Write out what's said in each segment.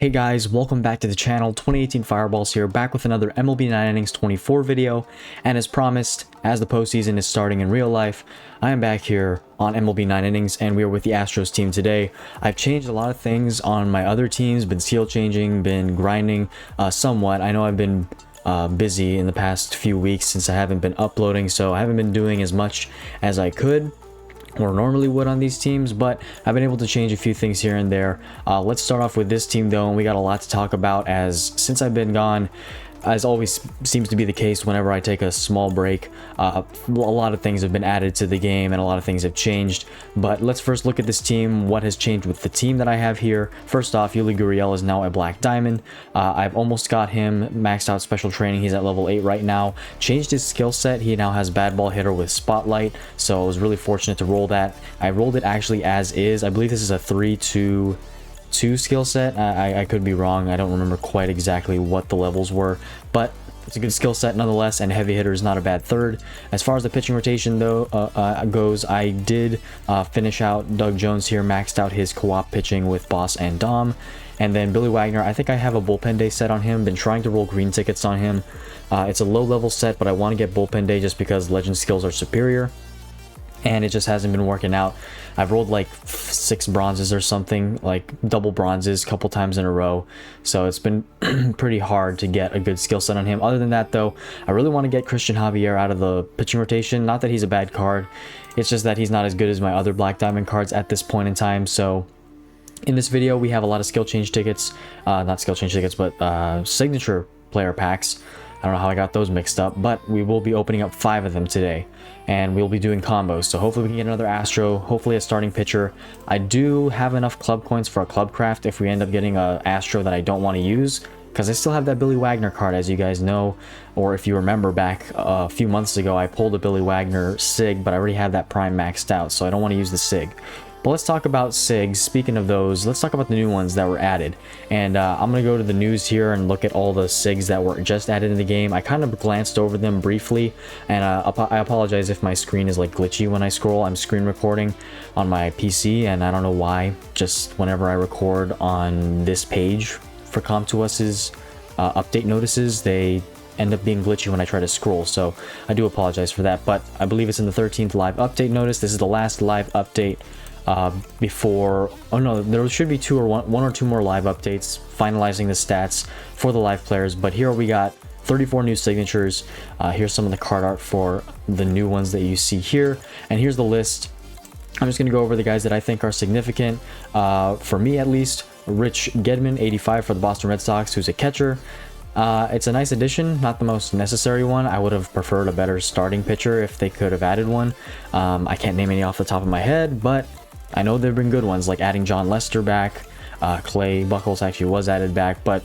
Hey guys, welcome back to the channel. 2018 Fireballs here, back with another MLB 9 Innings 24 video. And as promised, as the postseason is starting in real life, I am back here on MLB 9 Innings, and we are with the Astros team today. I've changed a lot of things on my other teams, been skill changing, been grinding somewhat. I know I've been busy in the past few weeks since I haven't been uploading, so I haven't been doing as much as I could or normally would on these teams, but I've been able to change a few things here and there. Let's start off with this team though, and we got a lot to talk about, as since I've been gone, as always seems to be the case whenever I take a small break, a lot of things have been added to the game and a lot of things have changed. But let's first look at this team, what has changed with the team that I have here. First off, Yuli Gurriel is now a Black Diamond. I've almost got him maxed out special training. He's at level 8 right now. Changed his skill set. He now has bad ball hitter with spotlight, so I was really fortunate to roll that. I rolled it actually as is. I believe this is a 3-2 skill set. I could be wrong. I don't remember quite exactly what the levels were, but it's a good skill set nonetheless, and heavy hitter is not a bad third. As far as the pitching rotation though goes, I did finish out Doug Jones here, maxed out his co-op pitching with Boss and Dom. And then Billy Wagner, I think I have a bullpen day set on him. Been trying to roll green tickets on him. It's a low level set, but I want to get bullpen day just because legend skills are superior, and it just hasn't been working out. I've rolled like 6 bronzes or something, like double bronzes a couple times in a row, so it's been pretty hard to get a good skill set on him. Other than that though, I really want to get Christian Javier out of the pitching rotation. Not that he's a bad card, it's just that he's not as good as my other Black Diamond cards at this point in time. So in this video we have a lot of skill change tickets, not skill change tickets, but signature player packs. I don't know how I got those mixed up, but we will be opening up 5 of them today, and we'll be doing combos. So hopefully we can get another Astro, hopefully a starting pitcher. I do have enough club coins for a club craft if we end up getting a Astro that I don't want to use, because I still have that Billy Wagner card, as you guys know, or if you remember back a few months ago, I pulled a Billy Wagner SIG, but I already have that prime maxed out, so I don't want to use the SIG. But let's talk about SIGs. Speaking of those, let's talk about the new ones that were added. And I'm going to go to the news here and look at all the SIGs that were just added in the game. I kind of glanced over them briefly, and I apologize if my screen is like glitchy when I scroll. I'm screen recording on my PC, and I don't know why. Just whenever I record on this page for Com2Us's update notices, they end up being glitchy when I try to scroll, so I do apologize for that. But I believe it's in the 13th live update notice. This is the last live update before, oh no, there should be one or two more live updates finalizing the stats for the live players. But here we got 34 new signatures. Here's some of the card art for the new ones that you see here, and here's the list. I'm just going to go over the guys that I think are significant, for me at least. Rich Gedman, 85 for the Boston Red Sox, who's a catcher. It's a nice addition, not the most necessary one. I would have preferred a better starting pitcher if they could have added one. I can't name any off the top of my head, but I know there have been good ones, like adding John Lester back. Clay Buchholz actually was added back, but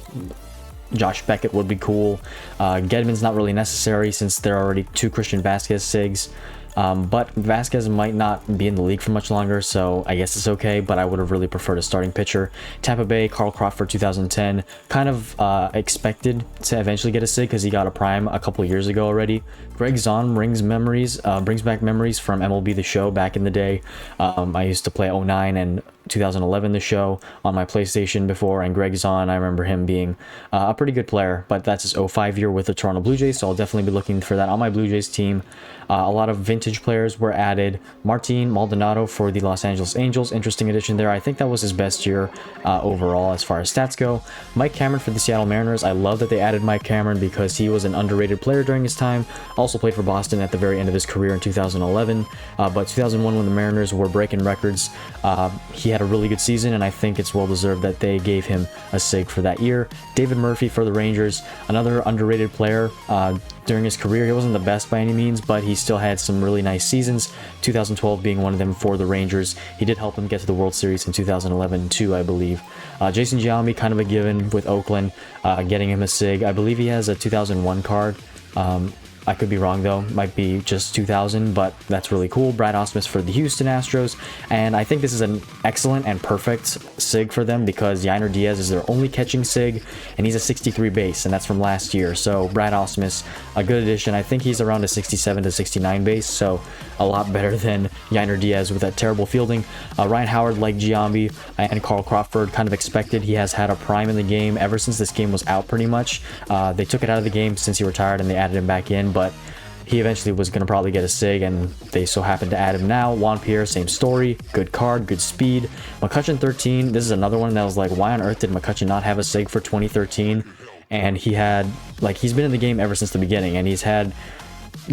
Josh Beckett would be cool. Gedman's not really necessary since there are already 2 Christian Vasquez SIGs. But Vasquez might not be in the league for much longer, so I guess it's okay, but I would have really preferred a starting pitcher. Tampa Bay, Carl Crawford, 2010. Kind of expected to eventually get a SIG because he got a prime a couple years ago already. Greg Zahn brings back memories from MLB The Show back in the day. I used to play 09 and 2011 The Show on my PlayStation before, and Greg Zahn, I remember him being a pretty good player, but that's his 05 year with the Toronto Blue Jays, so I'll definitely be looking for that on my Blue Jays team. A lot of vintage players were added. Martin Maldonado for the Los Angeles Angels, interesting addition there. I think that was his best year overall as far as stats go. Mike Cameron for the Seattle Mariners. I love that they added Mike Cameron because he was an underrated player during his time. Also played for Boston at the very end of his career in 2011, but 2001 when the Mariners were breaking records, he had a really good season, and I think it's well deserved that they gave him a SIG for that year. David Murphy for the Rangers, another underrated player during his career. He wasn't the best by any means, but he still had some really nice seasons, 2012 being one of them for the Rangers. He did help them get to the World Series in 2011 too, I believe. Jason Giambi, kind of a given with Oakland, getting him a SIG. I believe he has a 2001 card. I could be wrong though, might be just 2000, but that's really cool. Brad Ausmus for the Houston Astros, and I think this is an excellent and perfect SIG for them because Yainer Diaz is their only catching SIG, and he's a 63 base, and that's from last year. So Brad Ausmus, a good addition. I think he's around a 67 to 69 base, so a lot better than Yainer Diaz with that terrible fielding. Ryan Howard, like Giambi and Carl Crawford, kind of expected. He has had a prime in the game ever since this game was out pretty much. They took it out of the game since he retired and they added him back in, but he eventually was going to probably get a SIG, and they so happened to add him now. Juan Pierre, same story. Good card, good speed. McCutcheon 13, this is another one that was like, why on earth did McCutcheon not have a SIG for 2013? And he had, like, he's been in the game ever since the beginning, and he's had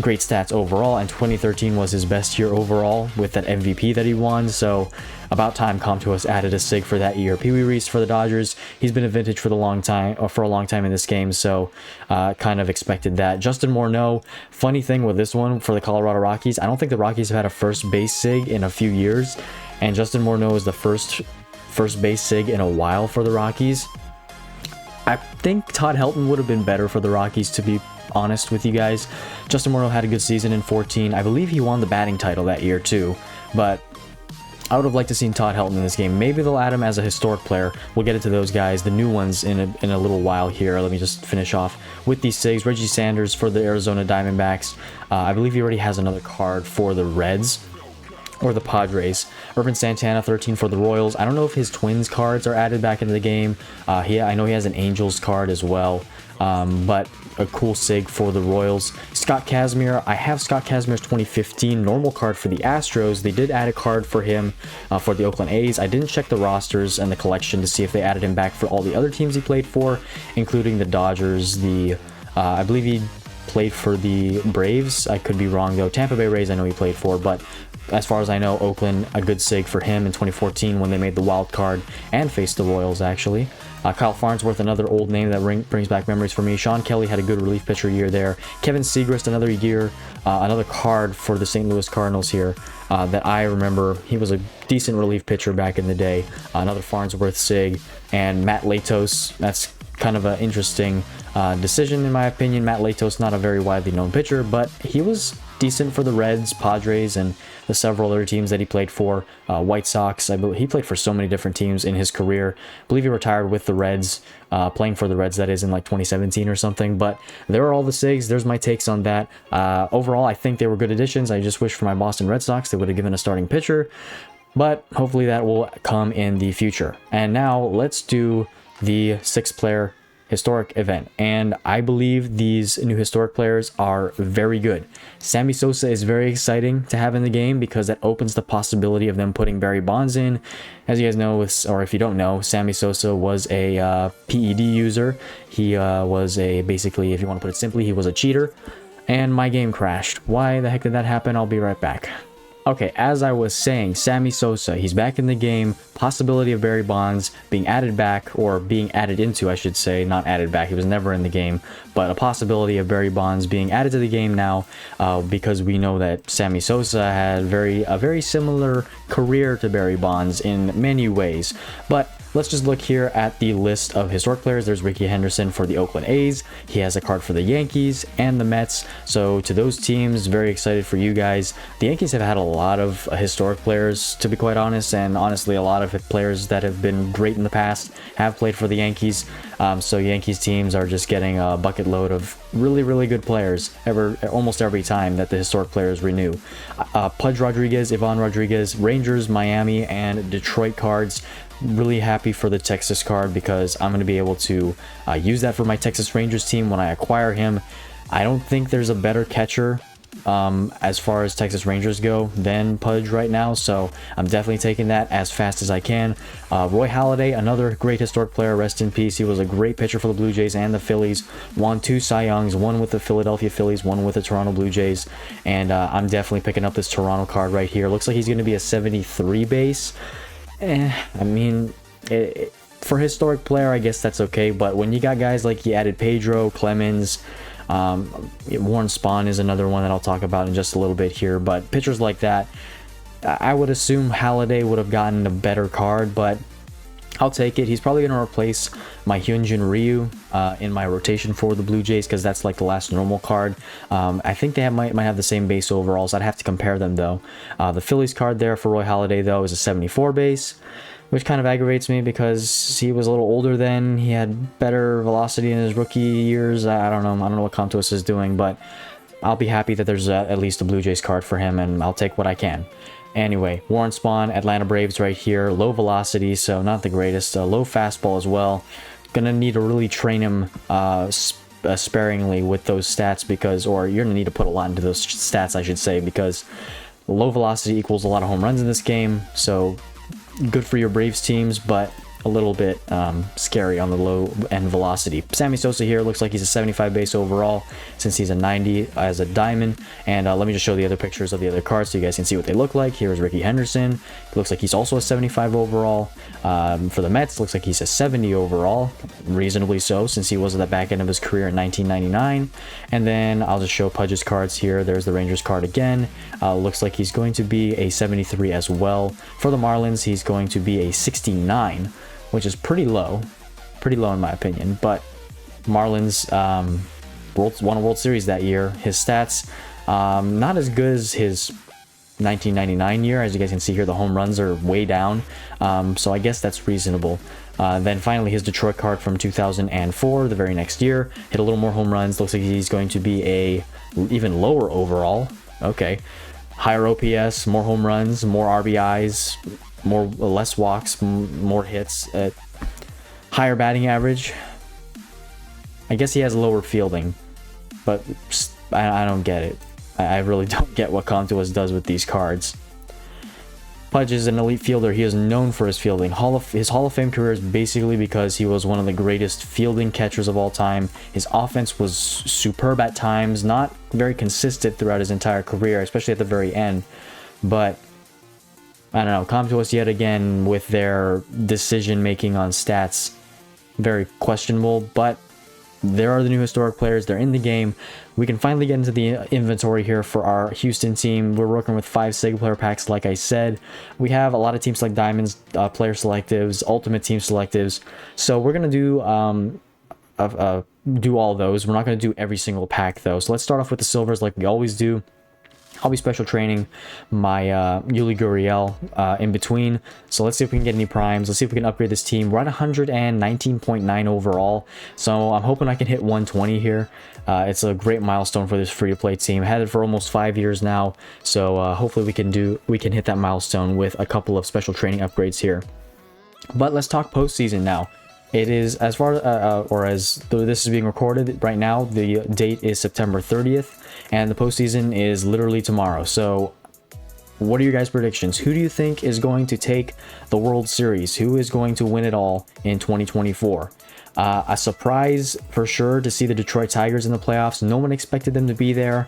great stats overall, and 2013 was his best year overall with that MVP that he won. So about time Comtois added a SIG for that year. Pee Wee Reese for the Dodgers, he's been a vintage for a long time in this game, so kind of expected that. Justin Morneau, funny thing with this one for the Colorado Rockies, I don't think the Rockies have had a first base SIG in a few years, and Justin Morneau is the first base SIG in a while for the Rockies. I think Todd Helton would have been better for the Rockies, to be honest with you guys. Justin Morneau had a good season in 14. I believe he won the batting title that year too, but I would have liked to seen Todd Helton in this game. Maybe they'll add him as a historic player. We'll get into those guys, the new ones, in a little while here. Let me just finish off with these SIGs. Reggie Sanders for the Arizona Diamondbacks. I believe he already has another card for the Reds or the Padres. Irvin Santana 13 for the Royals. I don't know if his Twins cards are added back into the game. I know he has an Angels card as well, but a cool SIG for the Royals. Scott Kazmir, I have Scott Kazmir's 2015 normal card for the Astros. They did add a card for him for the Oakland A's. I didn't check the rosters and the collection to see if they added him back for all the other teams he played for, including the Dodgers, I believe he played for the Braves. I could be wrong though. Tampa Bay Rays I know he played for, but as far as I know, Oakland, a good SIG for him in 2014 when they made the wild card and faced the Royals, actually. Kyle Farnsworth, another old name that brings back memories for me. Sean Kelly had a good relief pitcher year there. Kevin Segrist, another year, another card for the St. Louis Cardinals here that I remember. He was a decent relief pitcher back in the day. Another Farnsworth SIG. And Matt Latos, that's kind of an interesting decision in my opinion. Matt Latos, not a very widely known pitcher, but he was decent for the Reds, Padres, and the several other teams that he played for. White Sox, I believe he played for so many different teams in his career. I believe he retired with the Reds, playing for the Reds, that is, in like 2017 or something. But there are all the SIGs. There's my takes on that. Overall, I think they were good additions. I just wish for my Boston Red Sox they would have given a starting pitcher, but hopefully that will come in the future. And now let's do the 6-player historic event, and I believe these new historic players are very good. Sammy Sosa is very exciting to have in the game because that opens the possibility of them putting Barry Bonds in. As you guys know, or if you don't know, Sammy Sosa was a PED user. He was basically, if you want to put it simply, he was a cheater, and my game crashed. Why the heck did that happen? I'll be right back. Okay, as I was saying, Sammy Sosa, he's back in the game. Possibility of Barry Bonds being added back, or being added into, I should say, not added back. He was never in the game, but a possibility of Barry Bonds being added to the game now, because we know that Sammy Sosa had a very similar career to Barry Bonds in many ways. But let's just look here at the list of historic players. There's Ricky Henderson for the Oakland A's. He has a card for the Yankees and the Mets. So to those teams, very excited for you guys. The Yankees have had a lot of historic players, to be quite honest, and honestly a lot of players that have been great in the past have played for the Yankees. So Yankees teams are just getting a bucket load of really good players almost every time that the historic players renew. Pudge Rodriguez, Ivan Rodriguez, Rangers, Miami, and Detroit cards. Really happy for the Texas card because I'm going to be able to use that for my Texas Rangers team when I acquire him. I don't think there's a better catcher as far as Texas Rangers go than Pudge right now, so I'm definitely taking that as fast as I can. Roy Halladay, another great historic player, rest in peace. He was a great pitcher for the Blue Jays and the Phillies. Won 2 Cy Youngs, one with the Philadelphia Phillies, one with the Toronto Blue Jays, and I'm definitely picking up this Toronto card right here. Looks like he's going to be a 73 base. I mean, for historic player, I guess that's okay, but when you got guys like he added Pedro, Clemens, Warren Spahn is another one that I'll talk about in just a little bit here, but pitchers like that, I would assume Halladay would have gotten a better card, but I'll take it. He's probably going to replace my Hyunjin Ryu in my rotation for the Blue Jays, because that's like the last normal card. I think they might have the same base overalls. I'd have to compare them though. The Phillies card there for Roy Halladay though is a 74 base, which kind of aggravates me because he was a little older then. He had better velocity in his rookie years. I don't know what Contos is doing, but I'll be happy that there's at least a Blue Jays card for him, and I'll take what I can. Anyway, Warren Spahn, Atlanta Braves right here. Low velocity, so not the greatest. Low fastball as well. Gonna need to really train him sparingly with those stats, because, or you're gonna need to put a lot into those stats, I should say, because low velocity equals a lot of home runs in this game. So good for your Braves teams, but a little bit scary on the low end velocity. Sammy Sosa here looks like he's a 75 base overall, since he's a 90 as a diamond. And let me just show the other pictures of the other cards so you guys can see what they look like. Here's Ricky Henderson. It looks like he's also a 75 overall. For the Mets, looks like he's a 70 overall, reasonably so, since he was at the back end of his career in 1999. And then I'll just show Pudge's cards here. There's the Rangers card again. Looks like he's going to be a 73 as well. For the Marlins, he's going to be a 69, which is pretty low in my opinion. But Marlins won a World Series that year. His stats, not as good as his 1999 year. As you guys can see here, the home runs are way down, so I guess that's reasonable. Then finally, his Detroit card from 2004, the very next year, hit a little more home runs. Looks like he's going to be a even lower overall. Okay, higher OPS, more home runs, more RBIs, less walks, more hits, higher batting average. I guess he has lower fielding, but I don't get it. I really don't get what Contuas does with these cards. Pudge is an elite fielder. He is known for his fielding. His Hall of Fame career is basically because he was one of the greatest fielding catchers of all time. His offense was superb at times, not very consistent throughout his entire career, especially at the very end. But I don't know, Contuas yet again with their decision making on stats, very questionable. But there are the new historic players. They're in the game. We can finally get into the inventory here for our Houston team. We're working with 5 Sega player packs, like I said. We have a lot of teams like Diamonds, player selectives, Ultimate Team selectives. So we're going to do all those. We're not going to do every single pack, though. So let's start off with the silvers like we always do. I'll be special training my Yuli Gurriel in between. So let's see if we can get any primes. Let's see if we can upgrade this team. We're at 119.9 overall. So I'm hoping I can hit 120 here. It's a great milestone for this free-to-play team. Had it for almost 5 years now. So hopefully we can hit that milestone with a couple of special training upgrades here. But let's talk postseason now. It is, as far as this is being recorded right now, the date is September 30th, and the postseason is literally tomorrow. So what are your guys' predictions? Who do you think is going to take the World Series? Who is going to win it all in 2024? A surprise for sure to see the Detroit Tigers in the playoffs. No one expected them to be there.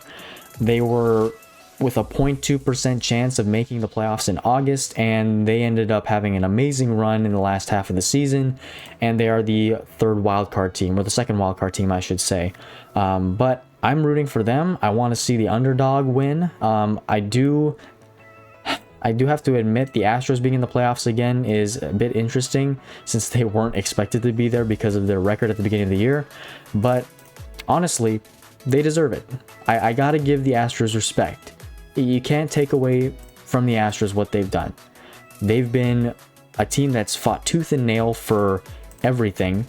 They were with a 0.2% chance of making the playoffs in August, and they ended up having an amazing run in the last half of the season, and they are the third wildcard team, or the second wildcard team, I should say. But I'm rooting for them. I want to see the underdog win. I do have to admit the Astros being in the playoffs again is a bit interesting, since they weren't expected to be there because of their record at the beginning of the year. But honestly, they deserve it. I gotta give the Astros respect. You can't take away from the Astros what they've done. They've been a team that's fought tooth and nail for everything,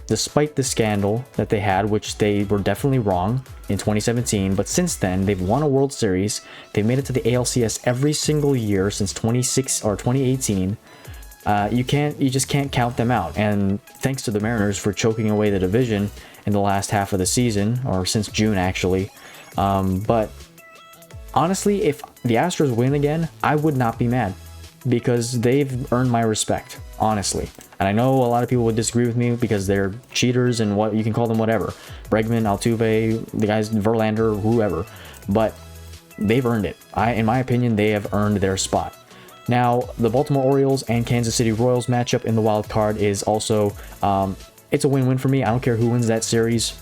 despite the scandal that they had, which they were definitely wrong in 2017. But since then, they've won a World Series. They've made it to the ALCS every single year since 2018. You just can't count them out. And thanks to the Mariners for choking away the division in the last half of the season, or since June actually. But honestly, if the Astros win again, I would not be mad, because they've earned my respect, honestly. And I know a lot of people would disagree with me because they're cheaters and what you can call them, whatever. Bregman, Altuve, the guys, Verlander, whoever. But they've earned it. In my opinion, they have earned their spot. Now, the Baltimore Orioles and Kansas City Royals matchup in the wild card is also, it's a win-win for me. I don't care who wins that series.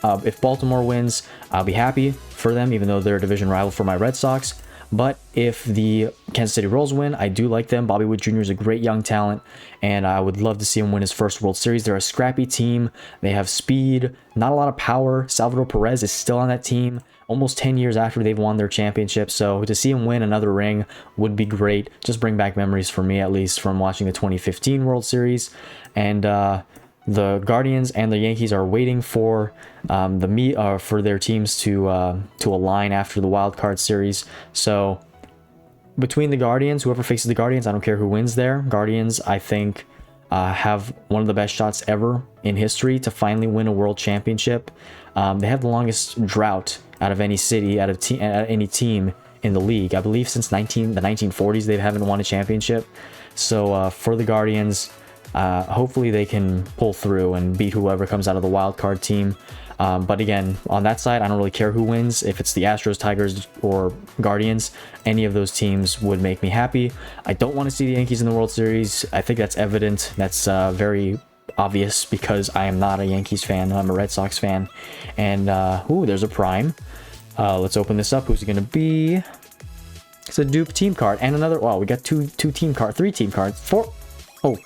If Baltimore wins, I'll be happy for them, even though they're a division rival for my Red Sox. But if the Kansas City Royals win, I do like them. Bobby Witt Jr. is a great young talent, and I would love to see him win his first World Series. They're a scrappy team. They have speed, not a lot of power. Salvador Perez is still on that team almost 10 years after they've won their championship. So to see him win another ring would be great. Just bring back memories for me, at least, from watching the 2015 World Series. And the Guardians and the Yankees are waiting for for their teams to align after the wild card series. So between the Guardians, whoever faces the Guardians, I don't care who wins there. Guardians, I think, have one of the best shots ever in history to finally win a world championship. They have the longest drought out of any city, out of any team in the league. I believe since the 1940s they haven't won a championship. So for the Guardians, hopefully they can pull through and beat whoever comes out of the wild card team. But again, on that side, I don't really care who wins. If it's the Astros, Tigers, or Guardians, any of those teams would make me happy. I don't want to see the Yankees in the World Series. I think that's evident. That's very obvious because I am not a Yankees fan. I'm a Red Sox fan. And, ooh, there's a prime. Let's open this up. Who's it going to be? It's a dupe team card. And another, wow, we got three team cards. Four. Oh.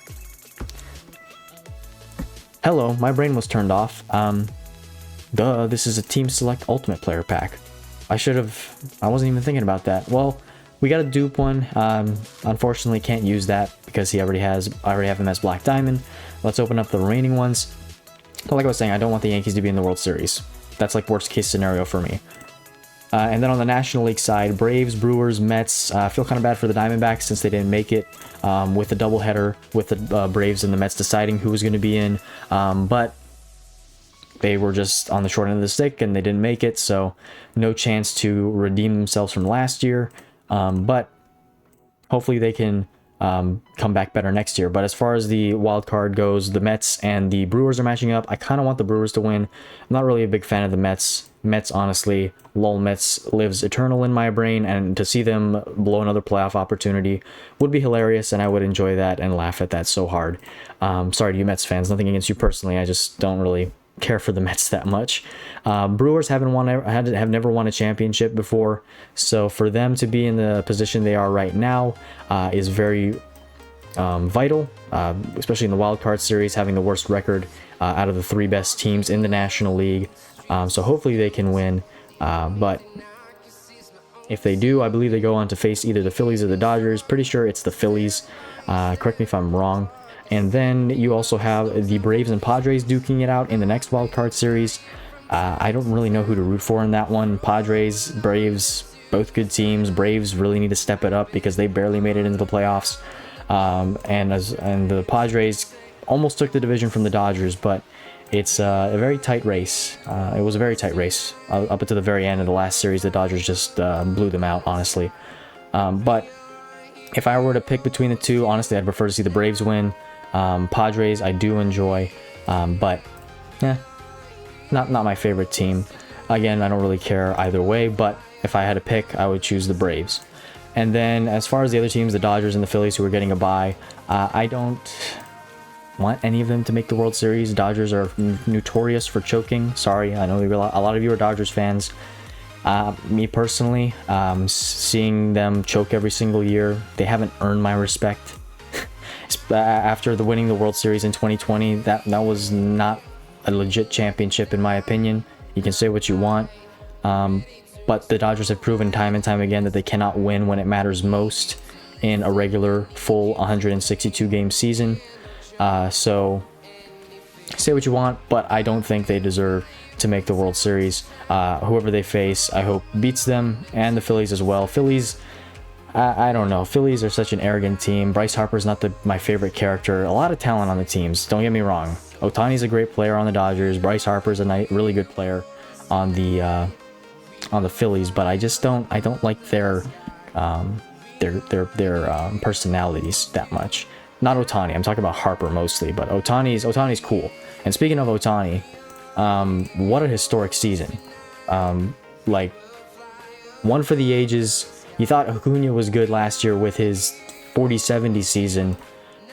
Hello, my brain was turned off. Duh, this is a Team Select Ultimate Player Pack. I wasn't even thinking about that. Well, we got a dupe one. Unfortunately, can't use that because I already have him as Black Diamond. Let's open up the remaining ones. But like I was saying, I don't want the Yankees to be in the World Series. That's like worst case scenario for me. And then on the National League side, Braves, Brewers, Mets. I feel kind of bad for the Diamondbacks since they didn't make it with the doubleheader with the Braves and the Mets deciding who was going to be in. But they were just on the short end of the stick and they didn't make it, so no chance to redeem themselves from last year. But hopefully they can come back better next year. But as far as the wild card goes, the Mets and the Brewers are matching up. I kind of want the Brewers to win. I'm not really a big fan of the Mets. Mets, honestly, lol, Mets lives eternal in my brain, and to see them blow another playoff opportunity would be hilarious, and I would enjoy that and laugh at that so hard. Sorry to you Mets fans, nothing against you personally, I just don't really care for the Mets that much. Brewers have never won a championship before, so for them to be in the position they are right now is very vital, especially in the wild card series, having the worst record out of the three best teams in the National League. So hopefully they can win, but if they do, I believe they go on to face either the Phillies or the Dodgers. Pretty sure it's the Phillies. Correct me if I'm wrong. And then you also have the Braves and Padres duking it out in the next wild card series. I don't really know who to root for in that one. Padres, Braves, both good teams. Braves really need to step it up because they barely made it into the playoffs. And the Padres almost took the division from the Dodgers, but it's a very tight race. It was a very tight race up until the very end of the last series. The Dodgers just blew them out, honestly. But if I were to pick between the two, honestly, I'd prefer to see the Braves win. Padres, I do enjoy, but not my favorite team. Again, I don't really care either way, but if I had to pick, I would choose the Braves. And then as far as the other teams, the Dodgers and the Phillies, who are getting a bye, I don't want any of them to make the World Series. Dodgers are notorious for choking. Sorry, I know a lot of you are Dodgers fans. Me personally, seeing them choke every single year, they haven't earned my respect. After winning the World Series in 2020, that was not a legit championship in my opinion. You can say what you want, but the Dodgers have proven time and time again that they cannot win when it matters most in a regular full 162 game season. So say what you want, but I don't think they deserve to make the World Series. Whoever they face, I hope beats them, and the Phillies as well. Phillies, I don't know. Phillies are such an arrogant team. Bryce Harper's not my favorite character. A lot of talent on the teams, don't get me wrong. Ohtani's a great player on the Dodgers. Bryce Harper's a really good player on the Phillies, but I just don't like their personalities that much. Not Ohtani. I'm talking about Harper mostly, but Ohtani's cool. And speaking of Ohtani, what a historic season. Like, one for the ages. You thought Acuna was good last year with his 40-70 season,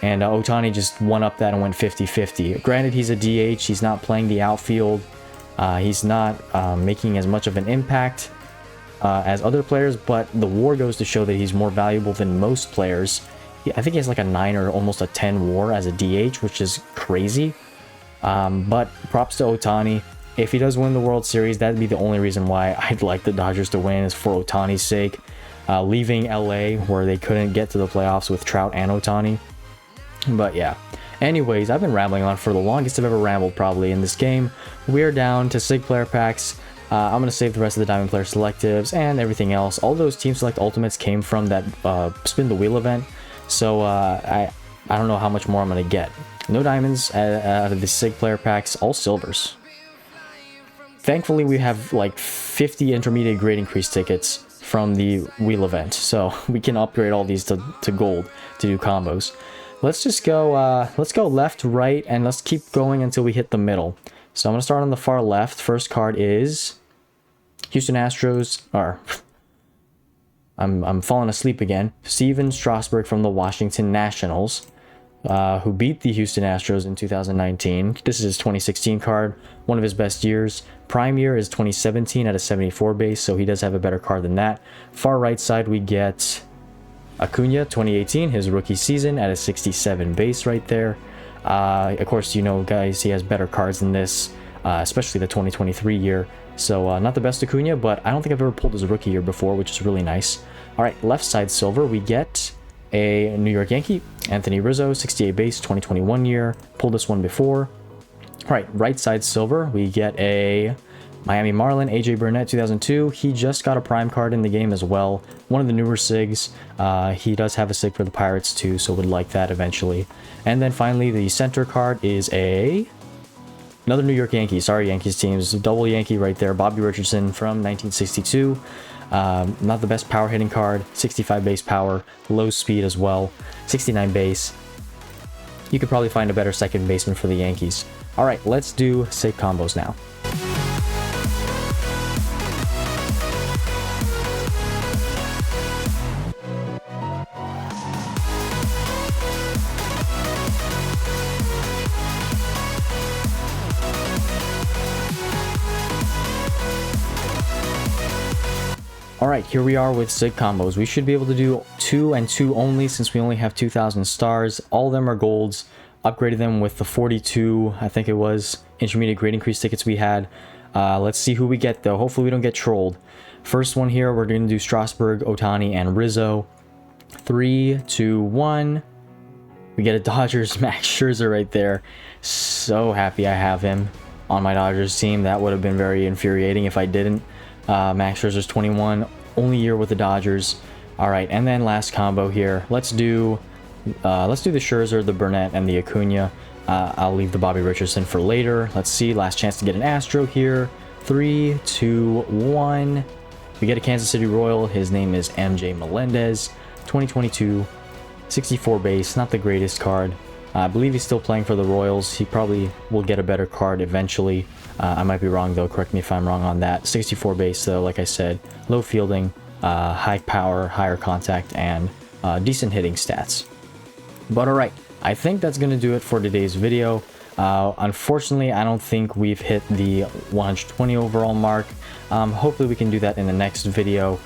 and Ohtani just won up that and went 50-50. Granted, he's a DH. He's not playing the outfield. He's not making as much of an impact. as other players, but the WAR goes to show that he's more valuable than most players. I think he has like a 9 or almost a 10 WAR as a DH, which is crazy. But props to Ohtani. If he does win the World Series, that'd be the only reason why I'd like the Dodgers to win, is for Ohtani's sake. Leaving LA where they couldn't get to the playoffs with Trout and Ohtani. But yeah. Anyways, I've been rambling on for the longest I've ever rambled probably in this game. We are down to SIG player packs. I'm going to save the rest of the Diamond Player Selectives and everything else. All those Team Select Ultimates came from that Spin the Wheel event. So I don't know how much more I'm going to get. No diamonds out of the SIG player packs, all silvers. Thankfully, we have like 50 intermediate grade increase tickets from the wheel event. So we can upgrade all these to gold to do combos. Let's just go, let's go left, right, and let's keep going until we hit the middle. So I'm going to start on the far left. First card is Houston Astros, or I'm falling asleep again. Steven Strasburg from the Washington Nationals, who beat the Houston Astros in 2019. This is his 2016 card, one of his best years. Prime year is 2017 at a 74 base, so he does have a better card than that. Far right side, we get Acuna, 2018, his rookie season at a 67 base right there. Of course, you know, guys, he has better cards than this, especially the 2023 year. So not the best Acuna, but I don't think I've ever pulled his rookie year before, which is really nice. All right, left side silver, we get a New York Yankee, Anthony Rizzo, 68 base, 2021 year. Pulled this one before. All right, right side silver, we get a Miami Marlin, AJ Burnett, 2002. He just got a prime card in the game as well. One of the newer SIGs. He does have a SIG for the Pirates too, so would like that eventually. And then finally, the center card is another New York Yankee. Sorry, Yankees teams. Double Yankee right there. Bobby Richardson from 1962. Not the best power hitting card. 65 base power. Low speed as well. 69 base. You could probably find a better second baseman for the Yankees. All right, let's do SIG combos now. Alright, here we are with SIG combos. We should be able to do 2 and 2 only, since we only have 2,000 stars. All of them are golds. Upgraded them with the 42, I think it was, intermediate grade increase tickets we had. Let's see who we get though. Hopefully we don't get trolled. First one here, we're going to do Strasburg, Ohtani, and Rizzo. 3, 2, 1. We get a Dodgers Max Scherzer right there. So happy I have him on my Dodgers team. That would have been very infuriating if I didn't. Max Scherzer's 21, only year with the Dodgers. All right, and then last combo here. Let's do the Scherzer, the Burnett, and the Acuna. I'll leave the Bobby Richardson for later. Let's see, last chance to get an Astro here. 3, 2, 1. We get a Kansas City Royal. His name is MJ Melendez, 2022, 64 base. Not the greatest card. I believe he's still playing for the Royals. He probably will get a better card eventually. I might be wrong though, correct me if I'm wrong on that. 64 base though, like I said, low fielding, high power, higher contact, and decent hitting stats. But alright, I think that's going to do it for today's video. Unfortunately, I don't think we've hit the 120 overall mark. Hopefully we can do that in the next video.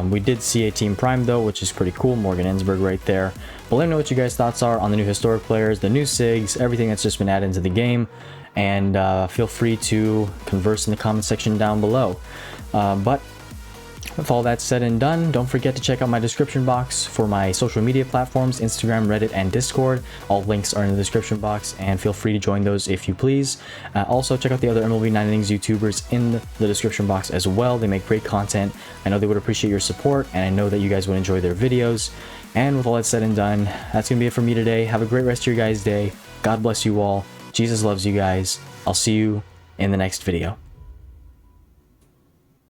We did see a Team Prime though, which is pretty cool. Morgan Ensberg right there. But let me know what you guys' thoughts are on the new historic players, the new SIGs, everything that's just been added into the game. And feel free to converse in the comment section down below. But with all that said and done, don't forget to check out my description box for my social media platforms, Instagram, Reddit, and Discord. All links are in the description box, and feel free to join those if you please. Also, check out the other MLB 9 Innings YouTubers in the description box as well. They make great content. I know they would appreciate your support, and I know that you guys would enjoy their videos. And with all that said and done, that's going to be it for me today. Have a great rest of your guys' day. God bless you all. Jesus loves you guys. I'll see you in the next video.